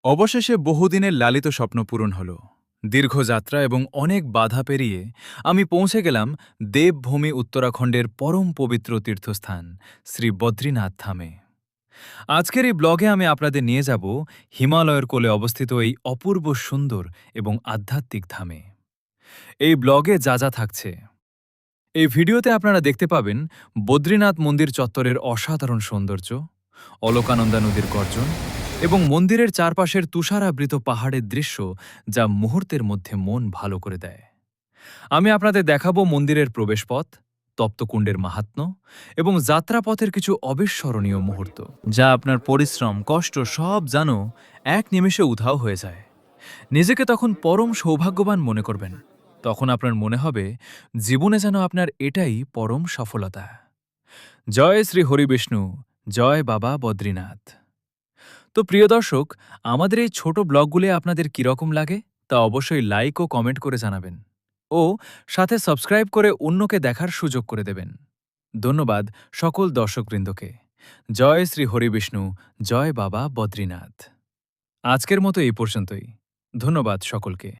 অবশেষে বহুদিনের লালিত স্বপ্ন পূরণ হল। দীর্ঘ যাত্রা এবং অনেক বাধা পেরিয়ে আমি পৌঁছে গেলাম দেবভূমি উত্তরাখণ্ডের পরম পবিত্র তীর্থস্থান শ্রী বদ্রীনাথ ধামে। আজকের এই ব্লগে আমি আপনাদের নিয়ে যাব হিমালয়ের কোলে অবস্থিত এই অপূর্ব সুন্দর এবং আধ্যাত্মিক ধামে। এই ব্লগে যা যা থাকছে, এই ভিডিওতে আপনারা দেখতে পাবেন বদ্রীনাথ মন্দির চত্বরের অসাধারণ সৌন্দর্য, অলকানন্দা নদীর গর্জন এবং মন্দিরের চারপাশের তুষারাবৃত পাহাড়ের দৃশ্য যা মুহূর্তের মধ্যে মন ভালো করে দেয়। আমি আপনাদের দেখাবো মন্দিরের প্রবেশপথ, তপ্তকুণ্ডের মাহাত্ম্য এবং যাত্রাপথের কিছু অবিস্মরণীয় মুহূর্ত, যা আপনার পরিশ্রম কষ্ট সব জানো এক নিমেষে উধাও হয়ে যায়। নিজেকে তখন পরম সৌভাগ্যবান মনে করবেন। তখন আপনার মনে হবে জীবনে যেন আপনার এটাই পরম সফলতা। জয় শ্রী হরিবিষ্ণু, জয় বাবা বদ্রীনাথ। তো প্রিয় দর্শক, আমাদের এই ছোট ব্লগগুলি আপনাদের কীরকম লাগে তা অবশ্যই লাইক ও কমেন্ট করে জানাবেন, ও সাথে সাবস্ক্রাইব করে অন্যকে দেখার সুযোগ করে দেবেন। ধন্যবাদ সকল দর্শকবৃন্দকে। জয় শ্রী হরিবিষ্ণু, জয় বাবা বদ্রীনাথ। আজকের মতো এই পর্যন্তই। ধন্যবাদ সকলকে।